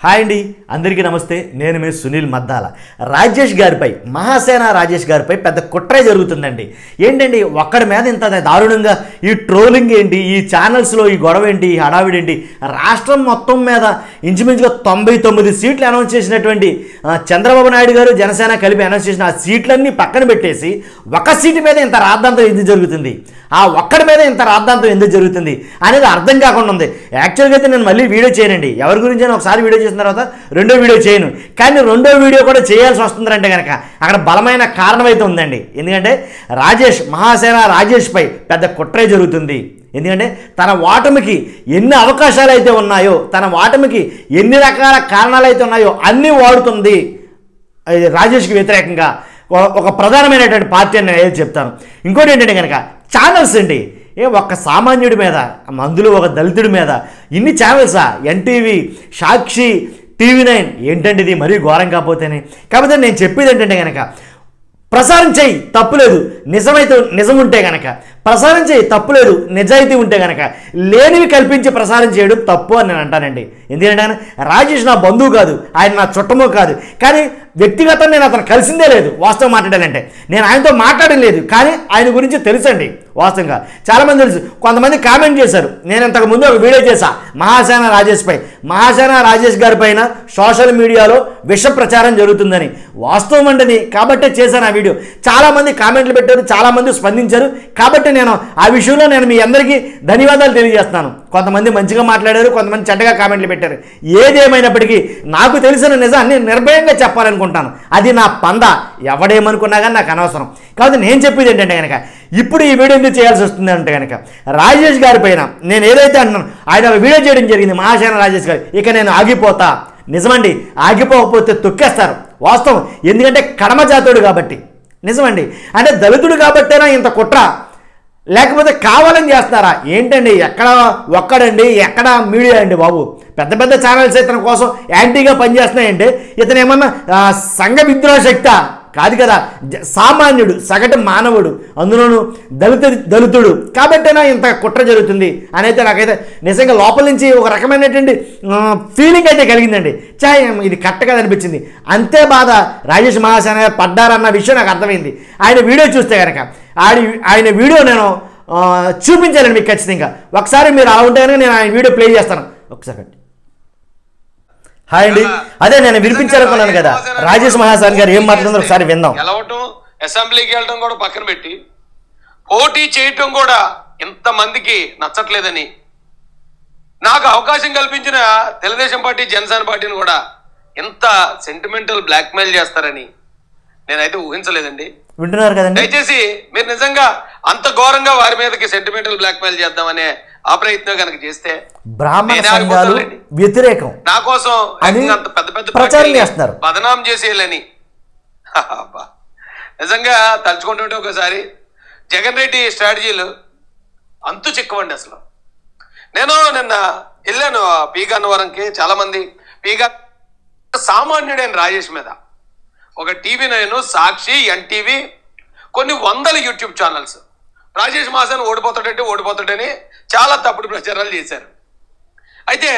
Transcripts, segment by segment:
Hi అండి, అందరికీ నమస్తే. నేను మీ సునీల్ మద్దాల. రాజేష్ గారిపై, మహాసేన రాజేష్ గారిపై పెద్ద కుట్రే జరుగుతుందండి. ఏంటండి ఒక్కడి మీద ఇంత దారుణంగా ఈ ట్రోలింగ్ ఏంటి, ఈ ఛానల్స్లో ఈ గొడవ ఏంటి, ఈ హడావిడి ఏంటి? రాష్ట్రం మొత్తం మీద ఇంచుమించుగా 99 సీట్లు అనౌన్స్ చేసినటువంటి చంద్రబాబు నాయుడు గారు జనసేన కలిపి అనౌన్స్ చేసిన ఆ సీట్లన్నీ పక్కన పెట్టేసి ఒక సీటు మీద ఇంత రాద్ధాంతం ఎందుకు జరుగుతుంది, ఆ ఒక్కడి మీద ఇంత రాద్ధాంతం ఎందుకు జరుగుతుంది అనేది అర్థం కాకుండా ఉంది. యాక్చువల్గా అయితే నేను మళ్ళీ వీడియో చేయనండి, ఎవరి గురించి అయినా ఒకసారి వీడియో చేసిన తర్వాత రెండో వీడియో చేయను. కానీ రెండో వీడియో కూడా చేయాల్సి వస్తుందంటే కనుక అక్కడ బలమైన కారణం అయితే ఉందండి. ఎందుకంటే మహాసేన రాజేష్పై పెద్ద కుట్రే జరుగుతుంది. ఎందుకంటే తన ఓటమికి ఎన్ని అవకాశాలు అయితే ఉన్నాయో, తన ఓటమికి ఎన్ని రకాల కారణాలు అయితే ఉన్నాయో అన్నీ వాడుతుంది రాజేష్కి వ్యతిరేకంగా ఒక ప్రధానమైనటువంటి పార్టీ అని నేను చెప్తాను. ఇంకోటి ఏంటంటే కనుక ఛానల్స్ అండి, ఒక్క సామాన్యుడి మీద, అందులో ఒక దళితుడి మీద ఇన్ని ఛానల్సా? ఎన్టీవీ, సాక్షి, TV9 ఏంటండి ఇది? మరీ ఘోరం కాకపోతేనే. కాకపోతే నేను చెప్పేది ఏంటంటే కనుక ప్రసారం చేయి, తప్పులేదు. నిజం ఉంటే కనుక ప్రసారం చేయి, తప్పులేదు. నిజాయితీ ఉంటే కనుక లేనివి కల్పించి ప్రసారం చేయడం తప్పు అని నేను అంటానండి. ఎందుకంటే రాజేష్ నా బంధువు కాదు, ఆయన నా చుట్టమో కాదు, కానీ వ్యక్తిగతంగా నేను అతను కలిసిందే లేదు. వాస్తవం మాట్లాడాలంటే నేను ఆయనతో మాట్లాడలేదు, కానీ ఆయన గురించి తెలుసండి. వాస్తవంగా చాలామంది తెలుసు. కొంతమంది కామెంట్ చేశారు. నేను ఇంతకుముందు ఒక వీడియో చేశా మహాసేన రాజేష్ గారి పైన సోషల్ మీడియాలో విష ప్రచారం జరుగుతుందని. వాస్తవం అండి, కాబట్టే చేశాను ఆ వీడియో. చాలామంది కామెంట్లు పెట్టారు, చాలామంది స్పందించారు. కాబట్టి నేను ఆ విషయంలో మీ అందరికీ ధన్యవాదాలు తెలియజేస్తున్నాను. కొంతమంది మంచిగా మాట్లాడారు, కొంతమంది చెడ్డగా కామెంట్లు పెట్టారు. ఏదేమైనప్పటికీ నాకు తెలిసిన నిజాన్ని నిర్భయంగా చెప్పాలనుకుంటాను. అది నా పంద. ఎవడేమనుకున్నా కానీ నాకు అనవసరం. కాబట్టి నేను చెప్పేది ఏంటంటే కనుక ఇప్పుడు ఈ వీడియో ఎందుకు చేయాల్సి వస్తుంది అంటే కనుక రాజేష్ గారి పైన నేను ఏదైతే అంటున్నాను, ఆయన వీడియో చేయడం జరిగింది మహాసేన రాజేష్ గారు. ఇక నేను ఆగిపోతా. నిజమండి, ఆగిపోకపోతే తొక్కేస్తారు. వాస్తవం. ఎందుకంటే కడమజాతుడు కాబట్టి. నిజమండి, అంటే దళితుడు కాబట్టేనా ఇంత కుట్ర, లేకపోతే కావాలని చేస్తున్నారా ఏంటండి? ఎక్కడ ఒక్కడండి, ఎక్కడ మీడియా అండి బాబు? పెద్ద పెద్ద ఛానల్స్ ఇతని కోసం యాంటీగా పనిచేస్తున్నాయంటే ఇతను ఏమన్నా సంఘ విద్రోహ శక్తి కాదు కదా. సామాన్యుడు, సగటు మానవుడు, అందులోనూ దళితుడు కాబట్టేనా ఇంత కుట్ర జరుగుతుంది అని అయితే నాకైతే నిజంగా లోపల నుంచి ఒక రకమైనటువంటి ఫీలింగ్ అయితే కలిగిందండి. ఇది కరెక్ట్ కదా అనిపించింది. అంతే బాధ రాజేష్ మహాసేన పడ్డారన్న విషయం నాకు అర్థమైంది. ఆయన వీడియో చూస్తే కనుక ఆయన వీడియో నేను చూపించాలండి మీకు ఖచ్చితంగా. ఒకసారి మీరు అలా ఉంటే కనుక నేను ఆయన వీడియో ప్లే చేస్తాను. ఒకసారి హాయ్ అండి, అదే నేను వినిపించాలనుకున్నాను కదా రాజేష్ మహాసేన గారు ఏం మాట్లాడుతుందో ఒకసారి విందాం. గెలవటం, అసెంబ్లీకి వెళ్ళడం కూడా పక్కన పెట్టి పోటీ చేయటం కూడా ఇంతమందికి నచ్చట్లేదని, నాకు అవకాశం కల్పించిన తెలుగుదేశం పార్టీ, జనసేన పార్టీని కూడా ఇంత సెంటిమెంటల్ బ్లాక్మెయిల్ చేస్తారని నేనైతే ఊహించలేదండి. వింటున్నారు కదండి. దయచేసి మీరు నిజంగా అంత ఘోరంగా వారి మీదకి సెంటిమెంటల్ బ్లాక్మెయిల్ చేద్దామనే ఆ ప్రయత్నం కనుక చేస్తే బ్రాహ్మణ సంఘాలు వ్యతిరేకం నా కోసం అంత పెద్ద పెద్ద ప్రచారం చేస్తున్నారు, బదనాం చేసేయాలని. నిజంగా తలుచుకుంటుంటే ఒకసారి జగన్ రెడ్డి స్ట్రాటజీలు అంతు చిక్కవండి. అసలు నేను నిన్న వెళ్ళాను పీగా అన్నవరంకి. చాలా మంది పీగా సామాన్యుడైన రాజేష్ మీద ఒక TV9, సాక్షి, ఎన్టీవీ, కొన్ని వందల యూట్యూబ్ ఛానల్స్ రాజేష్ మహాసేన ఓడిపోతాడని చాలా తప్పుడు ప్రచారాలు చేశారు. అయితే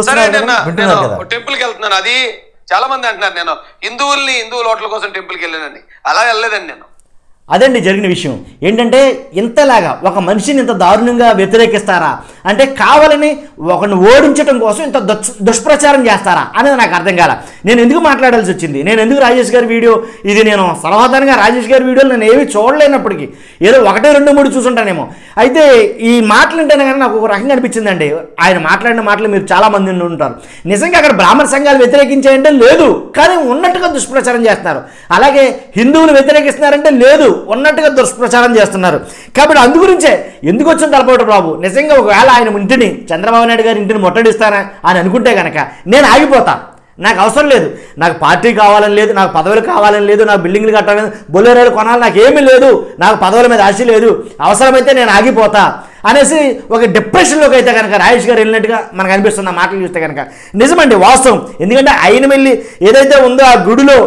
సరే నేను టెంపుల్కి వెళ్తున్నాను. అది చాలా మంది అంటున్నారు నేను హిందువుల ఓట్ల కోసం టెంపుల్కి వెళ్ళానని. అలా వెళ్ళలేదండి నేను. అదండి జరిగిన విషయం. ఏంటంటే ఇంతలాగా ఒక మనిషిని ఇంత దారుణంగా వ్యతిరేకిస్తారా అంటే కావాలని ఒకరిని ఓడించడం కోసం ఇంత దుష్ప్రచారం చేస్తారా అనేది నాకు అర్థం కాల. నేను ఎందుకు మాట్లాడాల్సి వచ్చింది, నేను ఎందుకు రాజేష్ గారి వీడియో, ఇది నేను సర్వసాధారణంగా రాజేష్ గారి వీడియోలు నేను ఏమీ చూడలేనప్పటికీ ఏదో 1, 2, 3 చూసుంటానేమో. అయితే ఈ మాటలు వింటేనే కానీ నాకు ఒక రకంగా అనిపించిందండి. ఆయన మాట్లాడిన మాటలు మీరు చాలామంది ఉంటారు. నిజంగా అక్కడ బ్రాహ్మణ సంఘాలు వ్యతిరేకించాయంటే లేదు, కానీ ఉన్నట్టుగా దుష్ప్రచారం చేస్తున్నారు. అలాగే హిందువులు వ్యతిరేకిస్తున్నారంటే లేదు, ఉన్నట్టుగా దుష్ప్రచారం చేస్తున్నారు. కాబట్టి అందుగురించే ఎందుకు వచ్చింది తలపోవటం బాబు. నిజంగా ఒకవేళ ఆయన ఇంటిని, చంద్రబాబు నాయుడు గారి ఇంటిని ముట్టడిస్తానా అని అనుకుంటే కనుక నేను ఆగిపోతా. నాకు అవసరం లేదు, నాకు పార్టీ కావాలని లేదు, నాకు పదవులు కావాలని లేదు, నాకు బిల్డింగ్లు కట్టాలని, బొలేరోలు కొనాలి, నాకు ఏమీ లేదు, నాకు పదవుల మీద ఆశ లేదు. అవసరమైతే నేను ఆగిపోతా. అనేసి ఒక డిప్రెషన్లోకి అయితే కనుక రాజేష్ గారు వెళ్ళినట్టుగా మనకు అనిపిస్తుంది ఆ మాటలు చూస్తే కనుక. నిజమండి, వాస్తవం. ఎందుకంటే ఆయన వెళ్ళి ఏదైతే ఉందో ఆ గుడిలో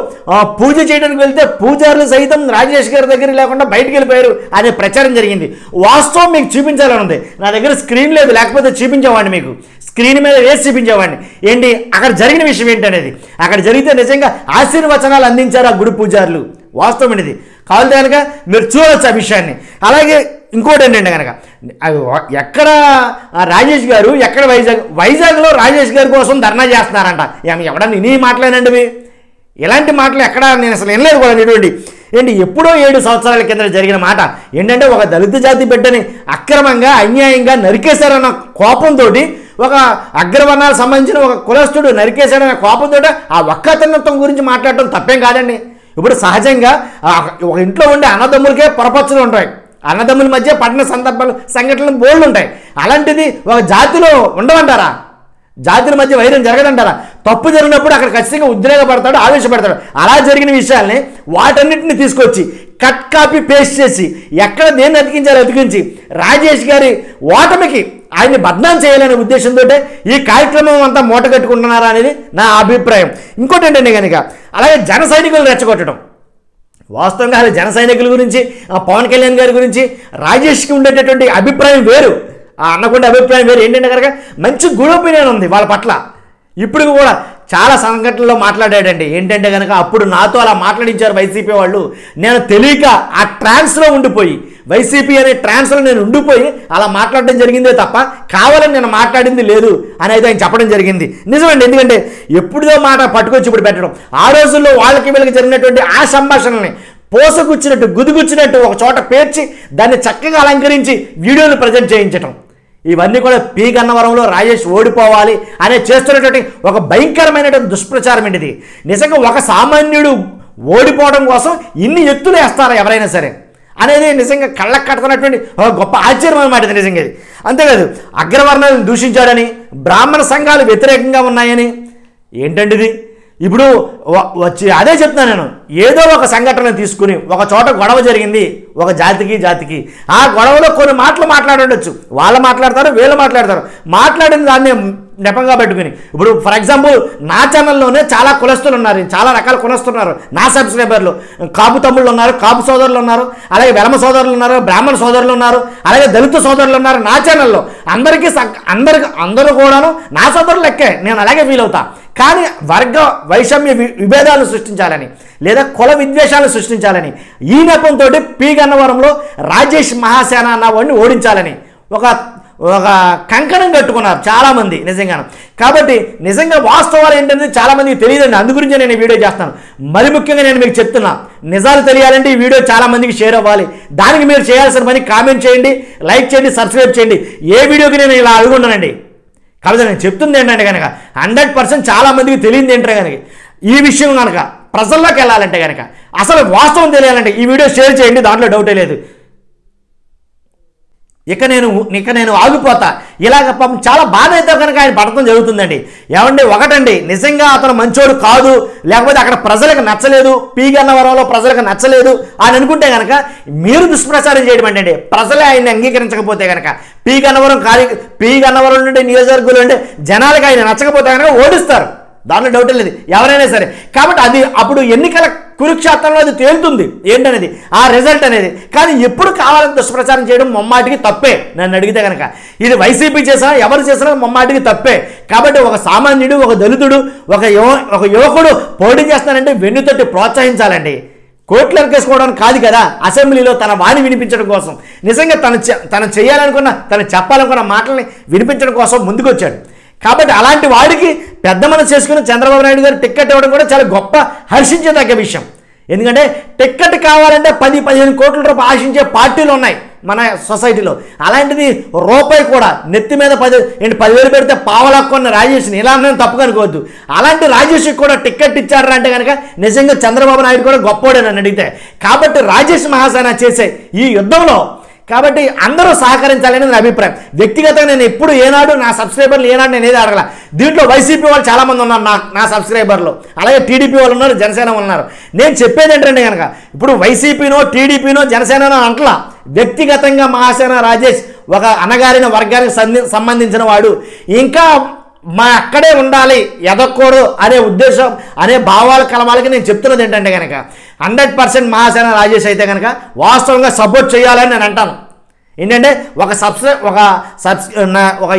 పూజ చేయడానికి వెళ్తే పూజారులు సైతం రాజేష్ గారి దగ్గర లేకుండా బయటికి వెళ్ళిపోయారు అనే ప్రచారం జరిగింది. వాస్తవం మీకు చూపించాలని ఉంది. నా దగ్గర స్క్రీన్ లేదు, లేకపోతే చూపించేవాడిని, మీకు స్క్రీన్ మీద వేసి చూపించేవాడిని. ఏంటి అక్కడ జరిగిన విషయం ఏంటనేది. అక్కడ జరిగితే నిజంగా ఆశీర్వచనాలు అందించారు ఆ గుడి పూజారులు. వాస్తవం అనేది కావాలంటే కనుక మీరు చూడవచ్చు ఆ విషయాన్ని. అలాగే ఇంకోటి ఏంటంటే కనుక ఎక్కడ రాజేష్ గారు ఎక్కడ వైజాగ్లో రాజేష్ గారి కోసం ధర్నా చేస్తున్నారంట. ఎవడన్నా నీ మాట్లాడినండి ఇలాంటి మాటలు ఎక్కడ నేను అసలు వినలేదు కూడా. ఇటువంటి ఏంటి ఎప్పుడో 7 సంవత్సరాల కింద జరిగిన మాట ఏంటంటే ఒక దళిత జాతి బిడ్డని అక్రమంగా అన్యాయంగా నరికేశారన్న కోపంతో ఒక అగ్రవర్ణాలకు సంబంధించిన ఒక కులస్తుడు నరికేశాడన్న కోపంతో ఆ ఒక్కతనత్వం గురించి మాట్లాడటం తప్పేం కాదండి. ఇప్పుడు సహజంగా ఒక ఇంట్లో ఉండే అన్నదమ్ములకే పొరపచ్చులు ఉంటాయి, అన్నదమ్ముల మధ్య పడిన సంఘటనలు బోల్డ్ ఉంటాయి. అలాంటిది ఒక జాతిలో ఉండమంటారా? జాతుల మధ్య వైరం జరగదంటారా? తప్పు జరిగినప్పుడు అక్కడ ఖచ్చితంగా ఉద్రేకపడతాడు, ఆవేశపడతాడు. అలా జరిగిన విషయాల్ని వాటన్నిటిని తీసుకొచ్చి కట్ కాపీ పేస్ట్ చేసి ఎక్కడ దేన్ని అతికించాలో అతికించి రాజేష్ గారి ఓటమికి ఆయన్ని బద్నాం చేయాలనే ఉద్దేశంతో ఈ కార్యక్రమం అంతా మూట కట్టుకుంటున్నారా అనేది నా అభిప్రాయం. ఇంకోటి ఏంటంటే కనుక అలాగే జన సైనికులు రెచ్చగొట్టడం. వాస్తవంగా అలా జన సైనికుల గురించి పవన్ కళ్యాణ్ గారి గురించి రాజేష్కి ఉండేటటువంటి అభిప్రాయం వేరు, ఆ అన్నకుండే అభిప్రాయం వేరు. ఏంటంటే కనుక మంచి గుడ్ ఒపీనియన్ ఉంది వాళ్ళ పట్ల. ఇప్పుడు కూడా చాలా సంఘటనలో మాట్లాడాడండి. ఏంటంటే కనుక అప్పుడు నాతో అలా మాట్లాడించారు వైసీపీ వాళ్ళు, నేను తెలియక ఆ ట్రాన్స్లో ఉండిపోయి వైసీపీ అనే ట్రాన్స్లో నేను ఉండిపోయి అలా మాట్లాడడం జరిగిందే తప్ప కావాలని నేను మాట్లాడింది లేదు అనేది ఆయన చెప్పడం జరిగింది. నిజమండి, ఎందుకంటే ఎప్పుడుదో మాట పట్టుకొచ్చి ఇప్పుడు పెట్టడం. ఆ రోజుల్లో వాళ్ళకి వీళ్ళకి జరిగినటువంటి ఆ సంభాషణల్ని పోసగుచ్చినట్టు గుదిగుచ్చినట్టు ఒక చోట పేర్చి దాన్ని చక్కగా అలంకరించి వీడియోలు ప్రజెంట్ చేయించడం, ఇవన్నీ కూడా పీ గన్నవరంలో రాజేష్ ఓడిపోవాలి అనే చేస్తున్నటువంటి ఒక భయంకరమైనటువంటి దుష్ప్రచారం ఏంటిది. నిజంగా ఒక సామాన్యుడు ఓడిపోవడం కోసం ఇన్ని ఎత్తులు వేస్తారా ఎవరైనా సరే అనేది నిజంగా కళ్ళకు కట్టుకున్నటువంటి ఒక గొప్ప ఆశ్చర్యం అన్నమాట ఇది. నిజంగా ఇది అంతేకాదు, అగ్రవర్ణాలను దూషించాడని, బ్రాహ్మణ సంఘాలు వ్యతిరేకంగా ఉన్నాయని. ఏంటండి ఇది? ఇప్పుడు వచ్చి అదే చెప్తున్నాను నేను. ఏదో ఒక సంఘటన తీసుకుని ఒక చోట గొడవ జరిగింది ఒక జాతికి, ఆ గొడవలో కొన్ని మాటలు మాట్లాడుండొచ్చు, వాళ్ళు మాట్లాడతారు వీళ్ళు మాట్లాడతారు, మాట్లాడిన దాన్ని నెపంగా పెట్టుకుని ఇప్పుడు ఫర్ ఎగ్జాంపుల్ నా ఛానల్లోనే చాలా కులస్తులు ఉన్నారు, చాలా రకాల కులస్తులు ఉన్నారు నా సబ్స్క్రైబర్లు. కాపు తమ్ముళ్ళు ఉన్నారు, కాపు సోదరులు ఉన్నారు, అలాగే వెలమ సోదరులు ఉన్నారు, బ్రాహ్మణ సోదరులు ఉన్నారు, అలాగే దళిత సోదరులు ఉన్నారు నా ఛానల్లో. అందరూ కూడాను నా సోదరులు లెక్కే, నేను అలాగే ఫీల్ అవుతా. కానీ వర్గ వైషమ్య విభేదాలను సృష్టించాలని లేదా కుల విద్వేషాలను సృష్టించాలని ఈ నెపంతో పీ గన్నవరంలో రాజేష్ మహాసేన అన్న వాడిని ఓడించాలని ఒక కంకణం కట్టుకున్నారు చాలామంది నిజంగాను. కాబట్టి నిజంగా వాస్తవాలు ఏంటనేది చాలామందికి తెలియదండి. అందు గురించి నేను ఈ వీడియో చేస్తాను. మరి ముఖ్యంగా నేను మీకు చెప్తున్నా, నిజాలు తెలియాలంటే ఈ వీడియో చాలామందికి షేర్ అవ్వాలి. దానికి మీరు చేయాల్సిన పని కామెంట్ చేయండి, లైక్ చేయండి, సబ్స్క్రైబ్ చేయండి. ఏ వీడియోకి నేను ఇలా అడుగున్నానండి. కాబట్టి నేను చెప్తుంది ఏంటంటే కనుక 100% చాలామందికి తెలియదు ఏంటంటే కనుక ఈ విషయం కనుక ప్రజల్లోకి వెళ్ళాలంటే కనుక అసలు వాస్తవం తెలియాలంటే ఈ వీడియో షేర్ చేయండి, దాంట్లో డౌటే లేదు. ఇక నేను ఆగిపోతా. ఇలాగ పాపం చాలా బాధ అయితే కనుక ఆయన పడటం జరుగుతుందండి. ఏమండి ఒకటండి, నిజంగా అతను మంచోడు కాదు, లేకపోతే అక్కడ ప్రజలకు నచ్చలేదు, పీ గన్నవరంలో ప్రజలకు నచ్చలేదు అని అనుకుంటే కనుక మీరు దుష్ప్రచారం చేయడం అంటే ప్రజలే ఆయన్ని అంగీకరించకపోతే కనుక పీ గన్నవరం నుండి నియోజకవర్గంలో ఉండే జనాలకు ఆయన నచ్చకపోతే కనుక ఓడిస్తారు, దాంట్లో డౌట్ లేదు ఎవరైనా సరే. కాబట్టి అది అప్పుడు ఎన్నికల కురుక్షేత్రంలో అది తేలుతుంది ఏంటనేది ఆ రిజల్ట్ అనేది. కానీ ఎప్పుడు కావాలని దుష్ప్రచారం చేయడం మొమ్మాటికి తప్పే నన్ను అడిగితే కనుక. ఇది వైసీపీ చేసినా ఎవరు చేసినా మొమ్మాటికి తప్పే. కాబట్టి ఒక సామాన్యుడు, ఒక దళితుడు, ఒక యువకుడు పోటీ చేస్తానంటే వెన్నుతట్టి ప్రోత్సహించాలండి. కోట్లు ఎరకేసుకోవడానికి కాదు కదా, అసెంబ్లీలో తన వాణి వినిపించడం కోసం, నిజంగా తను చేయాలనుకున్న తను చెప్పాలనుకున్న మాటల్ని వినిపించడం కోసం ముందుకొచ్చాడు. కాబట్టి అలాంటి వాడికి పెద్ద మనసు చేసుకుని చంద్రబాబు నాయుడు గారు టిక్కెట్ ఇవ్వడం కూడా చాలా గొప్ప హర్షించేదగ్గ విషయం. ఎందుకంటే టిక్కెట్ కావాలంటే 10-15 కోట్ల రూపాయలు ఆశించే పార్టీలు ఉన్నాయి మన సొసైటీలో. అలాంటిది రూపాయి కూడా నెత్తి మీద 10,000 పెడితే పావలాక్కున్న రాజేష్ని ఇలా నేను తప్పుగా అనుకోవద్దు. అలాంటి రాజేష్కి కూడా టిక్కెట్ ఇచ్చారా అంటే కనుక నిజంగా చంద్రబాబు నాయుడు కూడా గొప్పోడే నన్ను అడిగితే. కాబట్టి రాజేష్ మహాసేన చేసే ఈ యుద్ధంలో కాబట్టి అందరూ సహకరించాలని నా అభిప్రాయం. వ్యక్తిగతంగా నేను ఎప్పుడు ఏనాడు నా సబ్స్క్రైబర్లు ఏనాడు నేను ఏది అడగల. దీంట్లో వైసీపీ వాళ్ళు చాలామంది ఉన్నారు నా సబ్స్క్రైబర్లు, అలాగే టీడీపీ వాళ్ళు ఉన్నారు, జనసేన ఉన్నారు. నేను చెప్పేది ఏంటంటే కనుక ఇప్పుడు వైసీపీనో టీడీపీనో జనసేనో అంటలా, వ్యక్తిగతంగా మహాసేన రాజేష్ ఒక అణగారిన వర్గానికి సంబంధించిన వాడు, ఇంకా మా అక్కడే ఉండాలి ఎదగకూడదు అనే ఉద్దేశం అనే భావాలు కలవాళ్ళకి నేను చెప్తున్నది ఏంటంటే కనుక 100% మహాసేన రాజేష్ అయితే కనుక వాస్తవంగా సపోర్ట్ చేయాలని నేను అంటాను. ఏంటంటే ఒక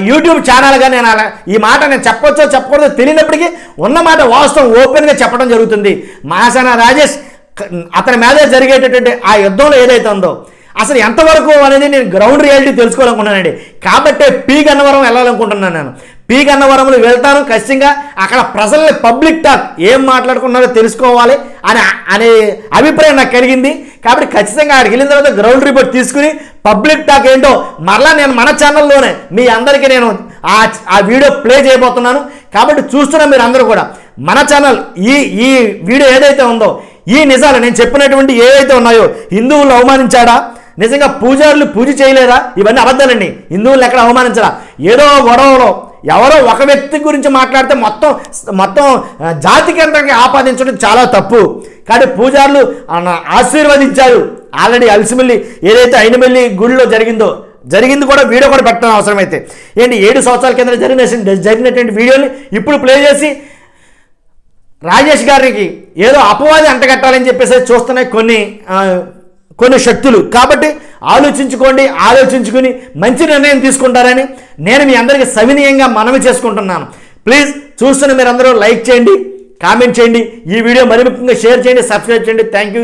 యూట్యూబ్ ఛానల్గా నేను అలా ఈ మాట నేను చెప్పొచ్చో చెప్పకూడదో తెలియనప్పటికీ ఉన్న మాట వాస్తవం ఓపెన్గా చెప్పడం జరుగుతుంది. మహాసేన రాజేష్ అతని మీద జరిగేటటువంటి ఆ యుద్ధంలో ఏదైతే ఉందో అసలు ఎంతవరకు అనేది నేను గ్రౌండ్ రియాలిటీ తెలుసుకోవాలనుకున్నానండి. కాబట్టే పి గన్నవరం వెళ్ళాలనుకుంటున్నాను. నేను పి గన్నవరంలో వెళ్తాను, ఖచ్చితంగా అక్కడ ప్రజల్ని పబ్లిక్ టాక్ ఏం మాట్లాడుకున్నారో తెలుసుకోవాలి అనే అభిప్రాయం నాకు కలిగింది. కాబట్టి ఖచ్చితంగా అక్కడికి వెళ్ళిన తర్వాత గ్రౌండ్ రిపోర్ట్ తీసుకుని పబ్లిక్ టాక్ ఏంటో మరలా నేను మన ఛానల్లోనే మీ అందరికీ నేను ఆ వీడియో ప్లే చేయబోతున్నాను. కాబట్టి చూస్తున్న మీరు అందరూ కూడా మన ఛానల్ ఈ వీడియో ఏదైతే ఉందో ఈ నిజాలు నేను చెప్పినటువంటి ఏవైతే ఉన్నాయో, హిందువులు అవమానించాడా, నిజంగా పూజారులు పూజ చేయలేదా, ఇవన్నీ అబద్ధాలండి. హిందువులు ఎక్కడ అవమానించరా, ఏదో గొడవలో ఎవరో ఒక వ్యక్తి గురించి మాట్లాడితే మొత్తం జాతికి అంతకి ఆపాదించడం చాలా తప్పు. కానీ పూజారులు ఆశీర్వదించారు. ఆల్రెడీ అలసిమల్లి ఏదైతే అయినమల్లి గుడిలో జరిగింది కూడా వీడియో కూడా పెట్టడం అవసరమైతే ఏంటి 7 సంవత్సరాల కింద జరిగినటువంటి వీడియోని ఇప్పుడు ప్లే చేసి రాజేష్ గారికి ఏదో అపవాది అంటగట్టాలని చెప్పేసి చూస్తున్నాయి కొన్ని శక్తులు. కాబట్టి ఆలోచించుకుని మంచి నిర్ణయం తీసుకుంటారని నేను మీ అందరికీ సవినీయంగా మనవి చేసుకుంటున్నాను. ప్లీజ్ చూస్తున్న మీరందరూ లైక్ చేయండి, కామెంట్ చేయండి, ఈ వీడియో మరి ముఖ్యంగా షేర్ చేయండి, సబ్స్క్రైబ్ చేయండి. Thank you.